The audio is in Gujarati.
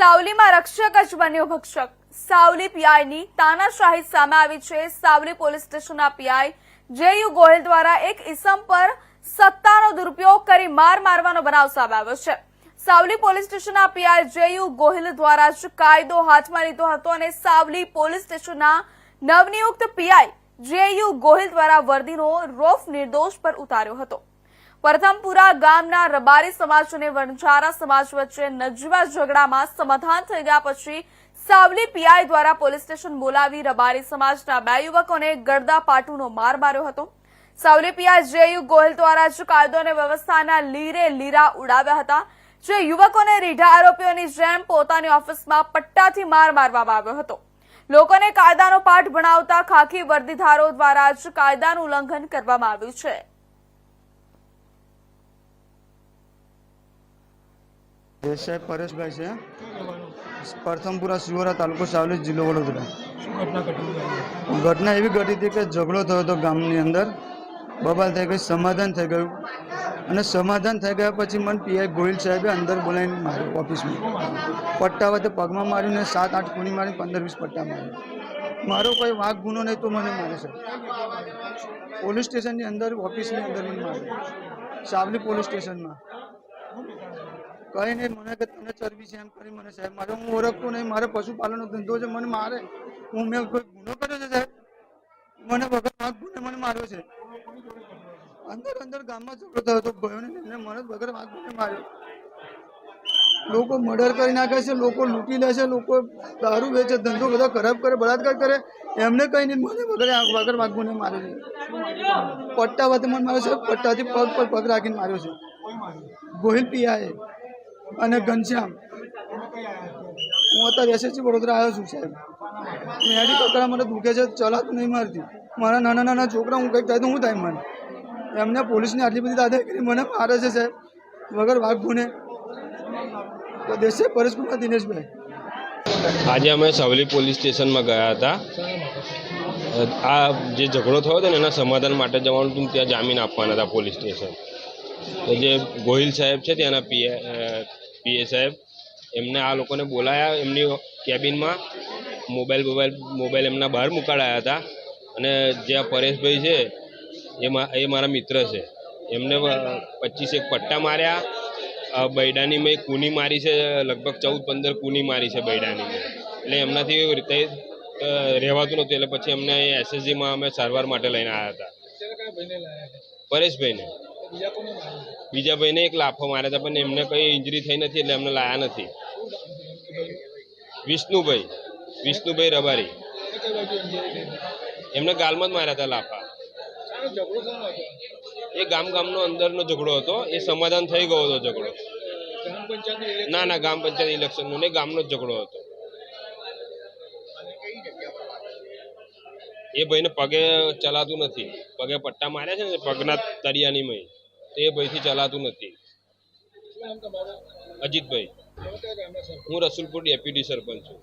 સાવલીમાં રક્ષક જ બન્યો ભક્ષક। સાવલી પીઆઈની તાનાશાહી સામે આવી છે। સાવલી પોલીસ સ્ટેશનના પીઆઈ જેયુ ગોહિલ દ્વારા એક ઈસમ પર સત્તાનો દુરુપયોગ કરી મારવાનો બનાવ સામે આવ્યો છે। સાવલી પોલીસ સ્ટેશનના પીઆઈ જેયુ ગોહિલ દ્વારા જ કાયદો હાથમાં લીધો હતો અને સાવલી પોલીસ સ્ટેશનના નવનિયુક્ત પીઆઈ જેયુ ગોહિલ દ્વારા વર્દીનો રોફ નિર્દોષ પર ઉતાર્યો હતો। પ્રથમપુરા ગામના રબારી સમાજ અને વણઝારા સમાજ વચ્ચે નજીવા ઝઘડામાં સમાધાન થઈ ગયા પછી સાવલી પીઆઈ દ્વારા પોલીસ સ્ટેશન બોલાવી રબારી સમાજના બે યુવકોને ગળદાપાટુનો માર માર્યો હતો। સાવલી પીઆઈ જેયુ ગોહિલ દ્વારા જ કાયદો અને વ્યવસ્થાના લીરે લીરા ઉડાવ્યા હતા। જે યુવકોને રીઢા આરોપીઓની જેમ પોતાની ઓફિસમાં પટ્ટાથી માર મારવામાં આવ્યો હતો। લોકોને કાયદાનો પાઠ ભણાવતા ખાખી વર્દીધારો દ્વારા જ કાયદાનું ઉલ્લંઘન કરવામાં આવ્યું છે। સાહેબ પરેશભાઈ છે, પ્રથમપુરા શિવોરા તાલુકો સાવલી જિલ્લો વડોદરા। ઘટના એવી ઘટી હતી કે ઝઘડો થયો હતો ગામની અંદર, બબાલ થઈ ગઈ, સમાધાન થઈ ગયું અને સમાધાન થઈ ગયા પછી મને પીઆઈ ગોહિલ સાહેબે અંદર બોલાવીને માર્યો ઓફિસમાં। પટ્ટા વચ્ચે પગમાં મારીને 7-8 ખૂની મારી 15-20 પટ્ટા માર્યા। મારો કોઈ વાંક ગુનો નહીં તો મને મારે છે। પોલીસ સ્ટેશનની અંદર ઓફિસની અંદર મને માર્યો, સાવલી પોલીસ સ્ટેશનમાં। કઈ નહીં, મને કે તને ચરબી છે એમ કરી મને સાહેબ મારે, હું ઓળખતો નહીં, મારે પશુપાલનનો ધંધો છે, મને મારે, મેં કોઈ ગુનો કર્યો છે સાહેબ? મને વગર વાંક ગુને મને માર્યો છે। અંદર ગામમાં ઝઘડો થયો હતો ભયોને, એમને મને વગર વાંક ગુને માર્યો। લોકો મર્ડર કરી નાખે છે, લોકો લૂંટી લે છે, લોકો દારૂ વેચે, ધંધો બધા ખરાબ કરે, બળાત્કાર કરે, એમને કઈ નહીં, મને વગર વાંક ગુને માર્યો છે। પટ્ટા વચ્ચે મને માર્યો છે, પટ્ટાથી પગ પર પગ રાખીને માર્યો છે ગોહિલ પીઆઈ અને ઘનશ્યામ। હું અત્યારે એસએસસી વડોદરા આવ્યો છું સાહેબ। મેડી પકડા મને દુખે છે, ચલાતું નહીં મારતી, મારા નાના છોકરા, હું કંઈક થાય તો શું થાય મને? એમને પોલીસની આટલી બધી દાદાગીરી મને મારે છે સાહેબ વગર વાઘ ગુને। દેસાઈ પરેશકુમાર દિનેશભાઈ। આજે અમે સાવલી પોલીસ સ્ટેશનમાં ગયા હતા। આ જે ઝઘડો થયો હતો ને એના સમાધાન માટે જવાનું હતું, ત્યાં જામીન આપવાના હતા પોલીસ સ્ટેશન। તો જે ગોહિલ સાહેબ છે ત્યાંના પીએ સાહેબ, એમને આ લોકોને બોલાયા એમની કેબિનમાં, મોબાઈલ એમના બહાર મુકાડાયા હતા। અને જે આ પરેશભાઈ છે એ મારા મિત્ર છે, એમને 25 પટ્ટા માર્યા। બૈડાની મેં કૂની મારી છે, લગભગ 14-15 કૂની મારી છે બૈડાની, એટલે એમનાથી એવી રીતે રહેવાતું નહોતું, એટલે પછી એમને એસએસજીમાં અમે સારવાર માટે લઈને આવ્યા હતા પરેશભાઈને। બીજા ભાઈને એક લાફો માર્યા હતા, પણ એમને કંઈ ઇન્જરી થઈ નથી એટલે એમને લાયા નથી। વિષ્ણુભાઈ રબારી, એમને ગાલમાં જ માર્યા હતા લાફા। એ ગામનો અંદરનો ઝઘડો હતો, એ સમાધાન થઈ ગયો હતો ઝઘડો। ના, ગામ પંચાયત ઇલેક્શનનો નહીં, ગામનો જ ઝઘડો હતો। એ ભાઈને પગે ચલાતું નથી, પગે પટ્ટા માર્યા છે ને પગના તળિયાની મય, એ ભાઈથી ચલાતું નથી। અજીતભાઈ, હું રસુલપુર ડેપ્યુટી સરપંચ છું।